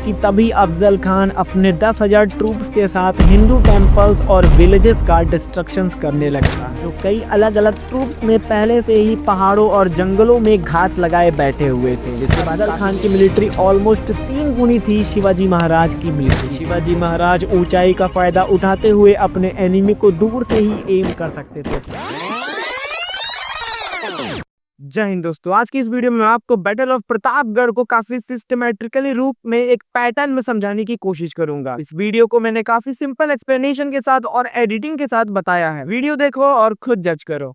कि तभी अफजल खान अपने 10,000 ट्रूप्स के साथ हिंदू टेम्पल्स और विलेजेस का डिस्ट्रक्शंस करने लगा, जो कई अलग अलग ट्रूप्स में पहले से ही पहाड़ों और जंगलों में घात लगाए बैठे हुए थे। जिसके बाद अफजल खान की मिलिट्री ऑलमोस्ट 3 गुनी थी शिवाजी महाराज की मिलिट्री। शिवाजी महाराज ऊंचाई का फायदा उठाते हुए अपने एनिमी को दूर से ही एम कर सकते थे। जय हिंद दोस्तों, आज की इस वीडियो में मैं आपको बैटल ऑफ प्रतापगढ़ को काफी सिस्टमैटिकली रूप में एक पैटर्न में समझाने की कोशिश करूंगा। इस वीडियो को मैंने काफी सिंपल एक्सप्लेनेशन के साथ और एडिटिंग के साथ बताया है। वीडियो देखो और खुद जज करो।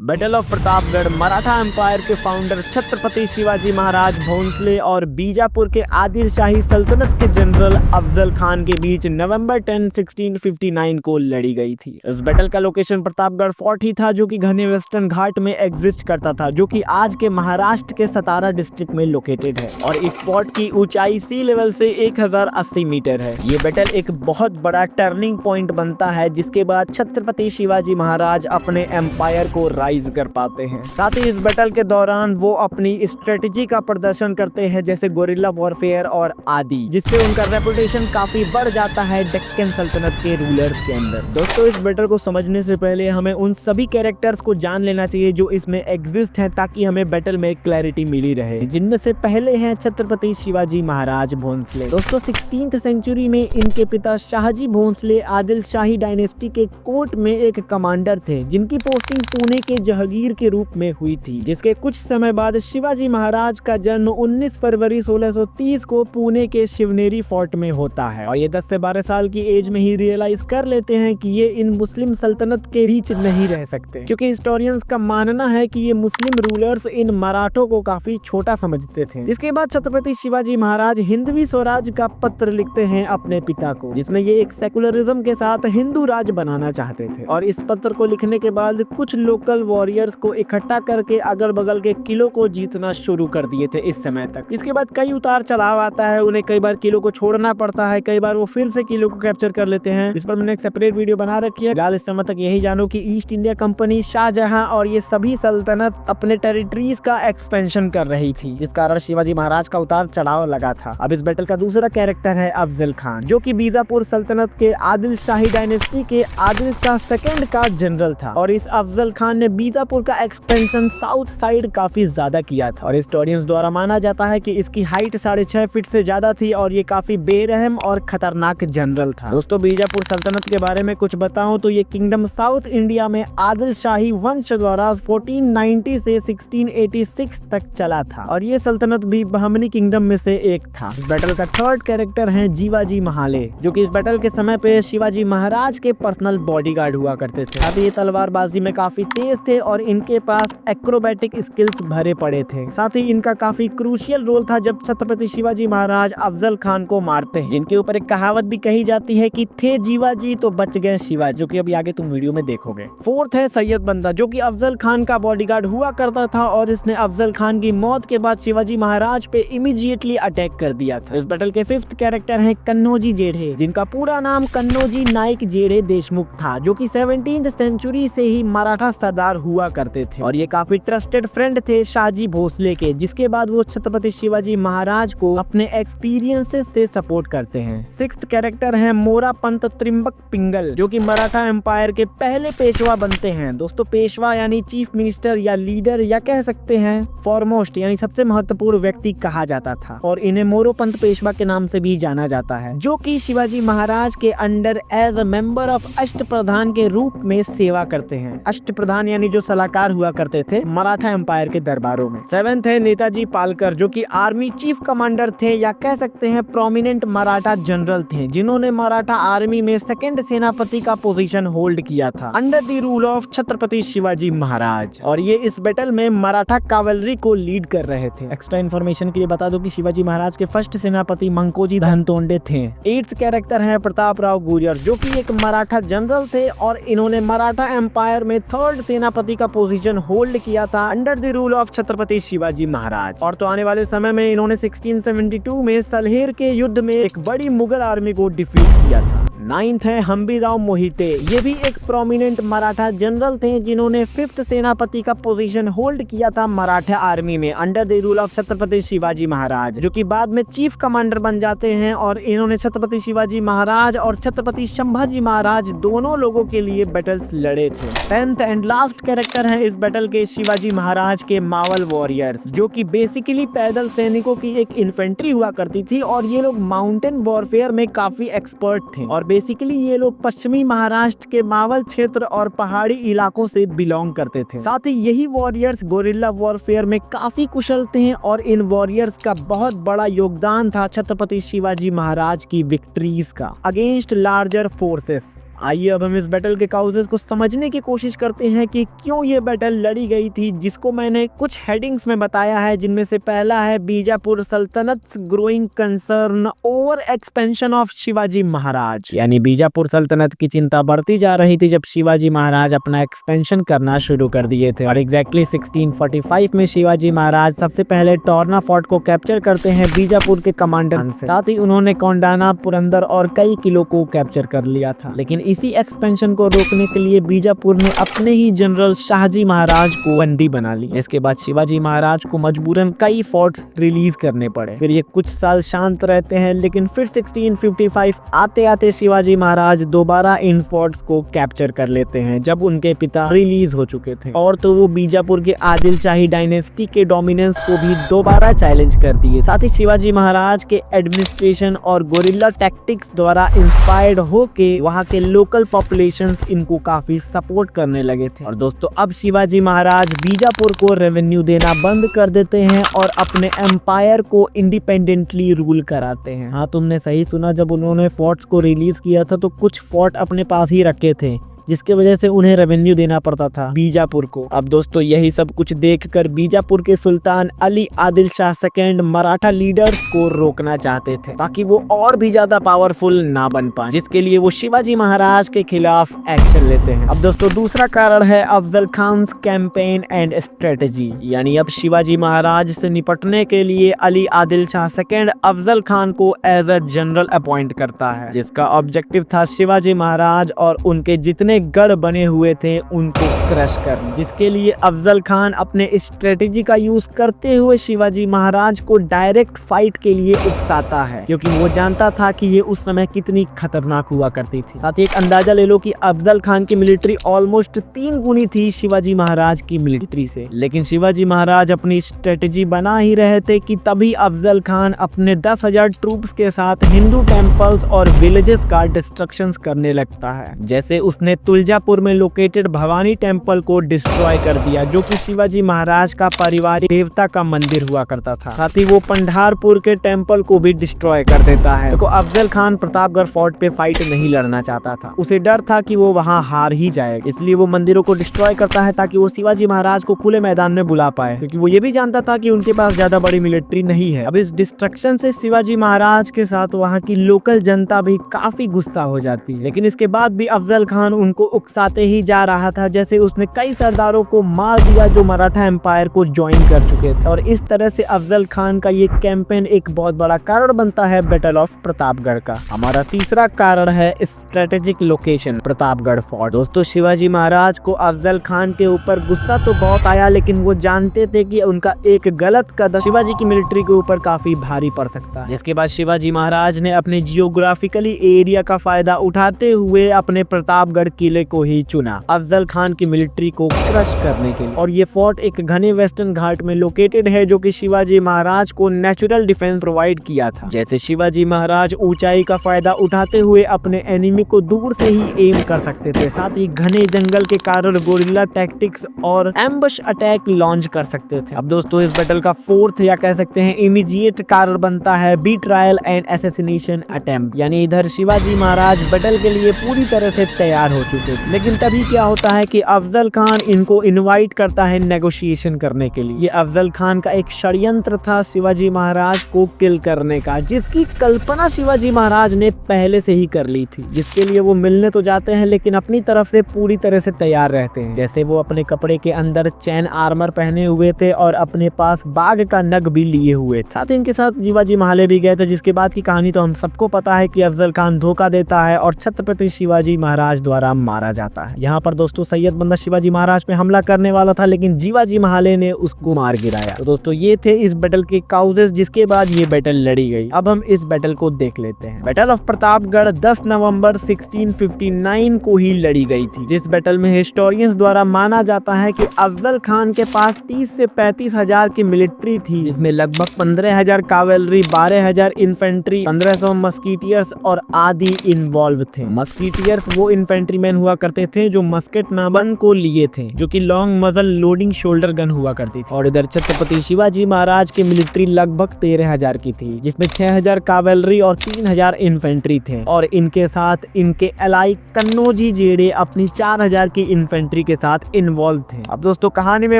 Battle of Pratapgarh Maratha empire के फाउंडर छत्रपति शिवाजी महाराज भोंसले और बीजापुर के आदिल शाही सल्तनत के जनरल अफजल खान के बीच नवंबर 10, 1659 को लड़ी गई थी। इस बैटल का लोकेशन प्रतापगढ़ फोर्ट ही था, जो कि घने वेस्टर्न घाट में एग्जिस्ट करता था, जो कि आज के महाराष्ट्र के सतारा डिस्ट्रिक्ट में लोकेटेड है। और इस फोर्ट की ऊंचाई सी लेवल से 1080 मीटर है। ये बैटल एक बहुत बड़ा टर्निंग पॉइंट बनता है, जिसके बाद छत्रपति शिवाजी महाराज अपने एम्पायर को कर पाते हैं। साथ ही इस बैटल के दौरान वो अपनी स्ट्रेटेजी का प्रदर्शन करते हैं, जैसे गोरिल्ला वॉरफेयर और आदि, जिससे उनका रेपुटेशन काफी बढ़ जाता है डेक्कन सल्तनत के रूलर्स के अंदर। दोस्तों, इस बैटल को समझने से पहले हमें उन सभी कैरेक्टर्स को जान लेना चाहिए जो इसमें एग्जिस्ट हैं, ताकि हमें बैटल में क्लैरिटी मिली रहे। जिनमें से पहले हैं छत्रपति शिवाजी महाराज भोंसले। दोस्तों, 16th सेंचुरी में इनके पिता शाहजी भोंसले आदिल शाही डायनेस्टी के कोर्ट में एक कमांडर थे, जिनकी पोस्टिंग पुणे के जहांगीर के रूप में हुई थी। जिसके कुछ समय बाद शिवाजी महाराज का जन्म 19 फरवरी 1630 को पुणे के शिवनेरी फोर्ट में होता है। और ये 10 से 12 साल की एज में ही रियलाइज कर लेते हैं कि ये इन मुस्लिम सल्तनत के रीच नहीं रह सकते, क्योंकि हिस्टोरियंस का मानना है कि ये मुस्लिम रूलर्स इन मराठों को काफी छोटा समझते थे। इसके बाद छत्रपति शिवाजी महाराज हिंदवी स्वराज का पत्र लिखते हैं अपने पिता को, जिसमें ये एक सेकुलरिज्म के साथ हिंदू राज बनाना चाहते थे। और इस पत्र को लिखने के बाद कुछ लोकल वॉरियर्स को इकट्ठा करके अगल बगल के किलों को जीतना शुरू कर दिए थे इस समय तक। इसके बाद कई उतार चढ़ाव आता है, उन्हें कई बार किलो को छोड़ना पड़ता है, कई बार वो फिर से किलो को कैप्चर कर लेते हैं, जिस पर मैंने एक सेपरेट वीडियो बना रखी है। फिलहाल इस समय तक यही जानो कि ईस्ट इंडिया कंपनी, शाहजहां और ये सभी सल्तनत अपने टेरिटरीज का एक्सपेंशन कर रही थी, जिस कारण शिवाजी महाराज का उतार चढ़ाव लगा था। अब इस बैटल का दूसरा कैरेक्टर है अफजल खान, जो कि बीजापुर सल्तनत के आदिल शाही डायनेस्टी के आदिल शाह सेकंड का जनरल था। और इस अफजल खान ने बीजापुर का एक्सपेंशन साउथ साइड काफी ज्यादा किया था, और हिस्टोरियंस द्वारा माना जाता है कि इसकी हाइट 6.5 फीट से ज्यादा थी, और ये काफी बेरहम और खतरनाक जनरल था। दोस्तों, बीजापुर सल्तनत के बारे में कुछ बताऊं तो ये किंगडम साउथ इंडिया में आदिल शाही वंश द्वारा 1490 से 1686 तक चला था, और ये सल्तनत भी बहमनी किंगडम में से एक था। इस बैटल का थर्ड कैरेक्टर है जीवाजी महाले, जो कि इस बैटल के समय पे शिवाजी महाराज के पर्सनल बॉडीगार्ड हुआ करते थे। अब ये तलवारबाजी में काफी तेज थे और इनके पास एक्रोबैटिक स्किल्स भरे पड़े थे। साथ ही इनका काफी क्रूशियल रोल था जब छत्रपति शिवाजी महाराज अफजल खान को मारते हैं, जिनके ऊपर एक कहावत भी कही जाती है कि थे जीवाजी तो बच गए शिवाजी, जो कि अभी आगे तुम वीडियो में देखोगे। फोर्थ है सैयद बंदा, जो कि अफजल खान का बॉडीगार्ड हुआ करता था, और इसने अफजल खान की मौत के बाद शिवाजी महाराज पे इमीडिएटली अटैक कर दिया था। इस बैटल के फिफ्थ कैरेक्टर है कन्नौजी जेठे, जिनका पूरा नाम कन्नौजी नाइक जेठे देशमुख था, जो कि 17th सेंचुरी से ही मराठा सरदार हुआ करते थे, और ये काफी ट्रस्टेड फ्रेंड थे शाहजी भोसले के, जिसके बाद वो छत्रपति शिवाजी महाराज को अपने एक्सपीरियंसेस से सपोर्ट करते हैं। सिक्स्थ कैरेक्टर है मोरा पंत त्रिंबक पिंगल, जो कि मराठा एम्पायर के पहले पेशवा बनते हैं। दोस्तों, पेशवा यानी चीफ मिनिस्टर या लीडर, या कह सकते हैं फॉरमोस्ट यानी सबसे महत्वपूर्ण व्यक्ति कहा जाता था, और इन्हें मोरोपंत पेशवा के नाम से भी जाना जाता है, जो कि शिवाजी महाराज के under as a member of Ashta Pradhan के रूप में सेवा करते हैं। अष्ट प्रधान यानी जो सलाहकार हुआ करते थे मराठा एम्पायर के दरबारों में। सेवेंथ है नेताजी पालकर, जो कि आर्मी चीफ कमांडर थे, या कह सकते हैं प्रोमिनेंट मराठा जनरल थे, जिन्होंने मराठा आर्मी में सेकंड सेनापति का पोजीशन होल्ड किया था under the rule of Chhatrapati Shivaji Maharaj, और ये इस बैटल में मराठा कावलरी को लीड कर रहे थे। एक्स्ट्रा इन्फॉर्मेशन के लिए बता दो कि शिवाजी महाराज के फर्स्ट सेनापति मंकोजी धनतोंडे थे। एट्थ कैरेक्टर है प्रताप राव गुर्जर, जो कि एक मराठा जनरल थे, और इन्होंने मराठा एम्पायर में थर्ड सेनापति का पोजीशन होल्ड किया था under the rule of Chhatrapati Shivaji Maharaj. और तो आने वाले समय में इन्होंने 1672 में सलहेर के युद्ध में एक बड़ी मुगल आर्मी को डिफीट किया था। 9th है हंबीराव मोहिते। ये भी एक प्रोमिनेंट मराठा जनरल थे जिन्होंने 5th सेनापति का पोजीशन होल्ड किया था मराठा आर्मी में under the rule of Chhatrapati Shivaji Maharaj, जो कि बाद में चीफ कमांडर बन जाते हैं। और इन्होंने छत्रपति शिवाजी महाराज और छत्रपति संभाजी महाराज दोनों लोगों के लिए बैटल्स लड़े थे। 10th एंड लास्ट कैरेक्टर है इस बैटल के शिवाजी महाराज के मावल वॉरियर्स, जो कि बेसिकली पैदल सैनिकों की एक इन्फेंट्री हुआ करती थी और ये लोग माउंटेन वॉरफेयर में काफी एक्सपर्ट थे। और बेसिकली ये लोग पश्चिमी महाराष्ट्र के मावल क्षेत्र और पहाड़ी इलाकों से बिलोंग करते थे। साथ ही यही वॉरियर्स गोरिल्ला वॉरफेयर में काफी कुशल थे और इन वॉरियर्स का बहुत बड़ा योगदान था छत्रपति शिवाजी महाराज की विक्ट्रीज का अगेंस्ट लार्जर फोर्सेस। आइए अब हम इस बैटल के काउजेस को समझने की कोशिश करते हैं कि क्यों ये बैटल लड़ी गई थी, जिसको मैंने कुछ हेडिंग्स में बताया है, जिनमें से पहला है बीजापुर सल्तनत growing concern over expansion of Shivaji Maharaj, यानी बीजापुर सल्तनत की चिंता बढ़ती जा रही थी जब शिवाजी महाराज अपना एक्सपेंशन करना शुरू कर दिए थे। और एग्जैक्टली 1645 में शिवाजी महाराज सबसे पहले टोरना फोर्ट को कैप्चर करते हैं बीजापुर के कमांडर से। साथ ही उन्होंने कोंडाना, पुरंदर और कई किलों को कैप्चर कर लिया था। लेकिन इसी एक्सपेंशन को रोकने के लिए बीजापुर ने अपने ही जनरल शाहजी महाराज को बंदी बना ली। इसके बाद शिवाजी महाराज को मजबूरन कई फोर्ट्स रिलीज करने पड़े। फिर ये कुछ साल शांत रहते हैं, लेकिन फिर 1655 आते आते शिवाजी महाराज दोबारा इन फोर्ट्स को कैप्चर कर लेते हैं जब उनके पिता रिलीज हो चुके थे। और तो वो बीजापुर के आदिल शाही डायनेस्टी के डोमिनेंस को भी दोबारा चैलेंज कर दिए। साथ ही शिवाजी महाराज के एडमिनिस्ट्रेशन और गोरिल्ला टैक्टिक्स द्वारा इंस्पायर्ड होके वहाँ के लोकल पॉपुलेशंस इनको काफी सपोर्ट करने लगे थे। और दोस्तों अब शिवाजी महाराज बीजापुर को रेवेन्यू देना बंद कर देते हैं और अपने एम्पायर को इंडिपेंडेंटली रूल कराते हैं। हाँ, तुमने सही सुना, जब उन्होंने फोर्ट्स को रिलीज किया था तो कुछ फोर्ट अपने पास ही रखे थे, जिसके वजह से उन्हें रेवेन्यू देना पड़ता था बीजापुर को। अब दोस्तों यही सब कुछ देखकर बीजापुर के सुल्तान अली आदिल शाह सेकंड मराठा लीडर्स को रोकना चाहते थे ताकि वो और भी ज्यादा पावरफुल ना बन पाए, जिसके लिए वो शिवाजी महाराज के खिलाफ एक्शन लेते हैं। अब दोस्तों दूसरा कारण है Afzal Khan campaign and strategy, यानी अब शिवाजी महाराज से निपटने के लिए अली आदिल शाह सेकंड अफजल खान को एज अ जनरल अपॉइंट करता है, जिसका ऑब्जेक्टिव था शिवाजी महाराज और उनके जितने गढ़ बने हुए थे उनको क्रश करना। जिसके लिए अफजल खान अपने स्ट्रेटेजी का यूज करते हुए शिवाजी महाराज को डायरेक्ट फाइट के लिए उकसाता है, क्योंकि वो जानता था कि ये उस समय कितनी खतरनाक हुआ करती थी। साथ ही एक अंदाजा ले लो कि अफजल खान की मिलिट्री ऑलमोस्ट 3 गुनी थी शिवाजी महाराज की मिलिट्री से। लेकिन शिवाजी महाराज अपनी स्ट्रेटेजी बना ही रहे थे कि तभी अफजल खान अपने 10,000 ट्रूप्स के साथ हिंदू टेम्पल्स और विलेजेस का डिस्ट्रक्शन करने लगता है। जैसे उसने तुलजापुर में लोकेटेड भवानी टेम्पल को डिस्ट्रॉय कर दिया, जो कि शिवाजी महाराज का पारिवारिक देवता का मंदिर हुआ करता था। साथ ही वो पंढारपुर के टेम्पल को भी डिस्ट्रॉय कर देता है। तो अफजल खान प्रतापगढ़ फोर्ट पे फाइट नहीं लड़ना चाहता था, उसे डर था कि वो वहां हार ही जाएगा, इसलिए वो मंदिरों को डिस्ट्रॉय करता है ताकि वो शिवाजी महाराज को खुले मैदान में बुला पाए, क्योंकि वो ये भी जानता था कि उनके पास ज्यादा बड़ी मिलिट्री नहीं है। अब इस डिस्ट्रक्शन से शिवाजी महाराज के साथ वहाँ की लोकल जनता भी काफी गुस्सा हो जाती है। लेकिन इसके बाद भी अफजल खान उनको उकसाते ही जा रहा था, जैसे उसने कई सरदारों को मार दिया जो मराठा एम्पायर को ज्वाइन कर चुके थे। और इस तरह से अफजल खान का ये कैंपेन एक बहुत बड़ा कारण बनता है बैटल ऑफ प्रतापगढ़ का। हमारा तीसरा कारण है स्ट्रेटेजिक लोकेशन प्रतापगढ़ फोर्ट। दोस्तों शिवाजी महाराज को अफजल खान के ऊपर गुस्सा तो बहुत आया, लेकिन वो जानते थे कि उनका एक गलत कदम शिवाजी की मिलिट्री के ऊपर काफी भारी पड़ सकता है। इसके बाद शिवाजी महाराज ने अपने जियोग्राफिकली एरिया का फायदा उठाते हुए अपने प्रतापगढ़ किले को ही चुना अफजल खान की मिलिट्री को क्रश करने के लिए। और ये फोर्ट एक घने वेस्टर्न घाट में लोकेटेड है, जो कि शिवाजी महाराज को नेचुरल डिफेंस प्रोवाइड किया था। जैसे शिवाजी महाराज ऊंचाई का फायदा उठाते हुए अपने एनिमी को दूर से ही एम कर सकते थे। साथ ही घने जंगल के कारण गोरिल्ला टैक्टिक्स और एम्बुश अटैक लॉन्च कर सकते थे। अब दोस्तों इस बैटल का फोर्थ या कह सकते हैं इमीडिएट कारण बनता है बीट्रायल एंड असैसिनेशन अटेम्प्ट, यानी इधर शिवाजी महाराज बैटल के लिए पूरी तरह से तैयार हो चुके थे। लेकिन तभी क्या होता है कि अफजल खान इनको इनवाइट करता है नेगोशिएशन करने के लिए। ये अफजल खान का एक षड्यंत्र था शिवाजी महाराज को किल करने का, जिसकी कल्पना शिवाजी महाराज ने पहले से ही कर ली थी, जिसके लिए वो मिलने तो जाते हैं लेकिन अपनी तरफ से पूरी तरह से तैयार रहते हैं। जैसे वो अपने कपड़े के अंदर चैन आर्मर पहने हुए थे और अपने पास बाघ का नग भी लिए हुए थे। साथ ही इनके साथ शिवाजी महाले भी गए थे, जिसके बाद की कहानी तो हम सबको पता है कि अफजल खान धोखा देता है और छत्रपति शिवाजी महाराज द्वारा मारा जाता है। यहाँ पर दोस्तों सैयद बंदा शिवाजी महाराज पे हमला करने वाला था, लेकिन शिवाजी महाले ने उसको मार गिराया। तो दोस्तों ये थे इस बैटल के काउजेस, जिसके बाद ये बैटल लड़ी गई। अब हम इस बैटल को देख लेते हैं। बैटल ऑफ प्रतापगढ़ 10 नवंबर 1659 को ही लड़ी गई थी, जिस बैटल में हिस्टोरियंस द्वारा माना जाता है कि अफजल खान के पास 30 से 35 हजार की मिलिट्री थी, जिसमें लगभग 15,000 कावेलरी, 12,000 इन्फेंट्री, 1500 मस्कीटियर्स और आदि इन्वॉल्व थे। मस्कीटियर्स वो इन्फेंट्रीमैन हुआ करते थे जो मस्केट नाबन को लिए थे, जो कि लॉन्ग मजल लोडिंग शोल्डर गन हुआ करती थी। और इधर छत्रपति शिवाजी महाराज की मिलिट्री लगभग 13,000 की थी, जिसमें 6,000 कावेलरी और 3,000 इन्फेंट्री थे। और इनके साथ इनके एलाई कन्नौजी जेड़े अपनी 4,000 की इन्फेंट्री के साथ इन्वॉल्व थे। अब दोस्तों कहानी में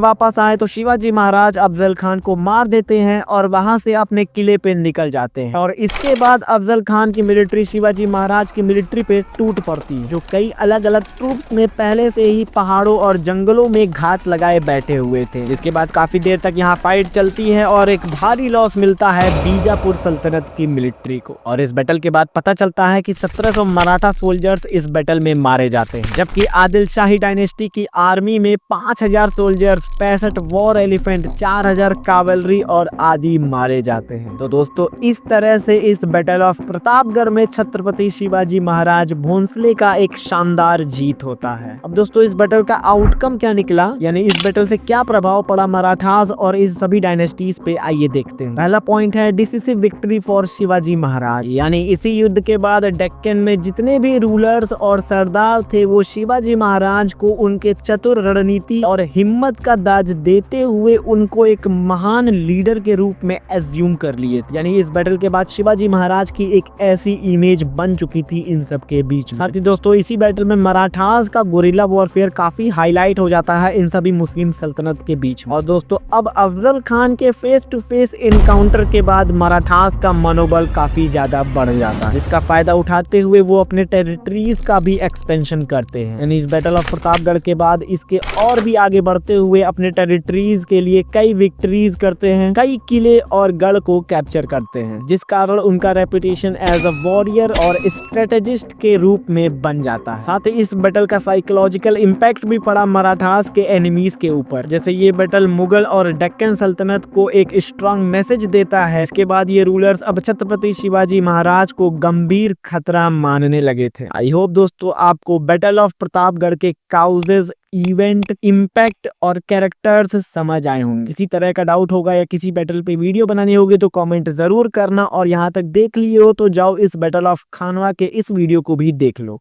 वापस आए तो शिवाजी महाराज अफजल खान को मार देते हैं और वहां से अपने किले पे निकल जाते हैं। और इसके बाद अफजल खान की मिलिट्री शिवाजी महाराज की मिलिट्री पे टूट पड़ती, जो कई अलग अलग ट्रूप्स में पहले से ही पहाड़ों और जंगलों में घात लगाए बैठे हुए थे। जिसके बाद काफी देर तक यहाँ फाइट चलती है और एक भारी लॉस मिलता है बीजापुर सल्तनत की मिलिट्री को। और इस बैटल के बाद पता चलता है कि 1700 मराठा सोल्जर्स इस बैटल में मारे जाते हैं, जबकि आदिल शाही डायनेस्टी की आर्मी में 5,000 सोल्जर्स, 65 वॉर एलिफेंट, 4,000 कावलरी और आदि मारे जाते हैं। तो दोस्तों इस तरह से इस बैटल ऑफ प्रतापगढ़ में छत्रपति शिवाजी महाराज भोंसले का एक शानदार जीत होता है। अब दोस्तों इस बैटल का आउटकम क्या निकला, यानी इस बैटल से क्या प्रभाव पड़ा मराठास और इस सभी डायनेस्टीज पे, आइए देखते हैं। पहला पॉइंट है decisive victory for Shivaji Maharaj, यानी इसी युद्ध के बाद डेक्कन में जितने भी रूलर्स और सरदार थे वो शिवाजी महाराज को उनके चतुर रणनीति और हिम्मत का दाज देते हुए उनको एक महान लीडर के रूप में एज्यूम कर लिए थे। यानी इस बैटल के बाद शिवाजी महाराज की एक ऐसी इमेज बन चुकी थी इन सब के बीच। साथ ही दोस्तों इसी बैटल में मराठास का गोरिल्ला वॉरफेयर काफी हाईलाइट हो जाता है इन सभी मुस्लिम सल्तनत के बीच। और दोस्तों अब अफजल खान के फेस टू फेस इनकाउंटर के बाद मराठास का मनोबल काफी ज्यादा बढ़ जाता है, जिसका फायदा उठाते हुए वो अपने टेरिटरीज का भी एक्सपेंशन करते हैं। यानी इस बैटल ऑफ प्रतापगढ़ के बाद इसके और भी आगे बढ़ते हुए अपने टेरिटरीज के लिए कई विक्ट्रीज करते हैं, कई किले और गढ़ को कैप्चर करते हैं, जिस कारण उनका रेपुटेशन एज अ वॉरियर और स्ट्रेटेजिस्ट के रूप में बन जाता है। साथ ही इस बैटल का साइकोलॉजिकल इम्पैक्ट भी पड़ा मराठास के एनिमीज के ऊपर। जैसे ये बैटल मुगल और डेक्कन सल्तनत को एक स्ट्रॉन्ग मैसेज देता है। इसके बाद ये रूलर्स अब छत्रपति शिवाजी महाराज को गंभीर खतरा मानने लगे थे। आई होप दोस्तों आपको बैटल ऑफ प्रतापगढ़ के काउजेज, इवेंट, इम्पैक्ट और कैरेक्टर्स समझ आए होंगे। किसी तरह का डाउट होगा या किसी बैटल पे वीडियो बनानी होगी तो कमेंट जरूर करना, और यहाँ तक देख लिए हो तो जाओ इस बैटल ऑफ खानवा के इस वीडियो को भी देख लो।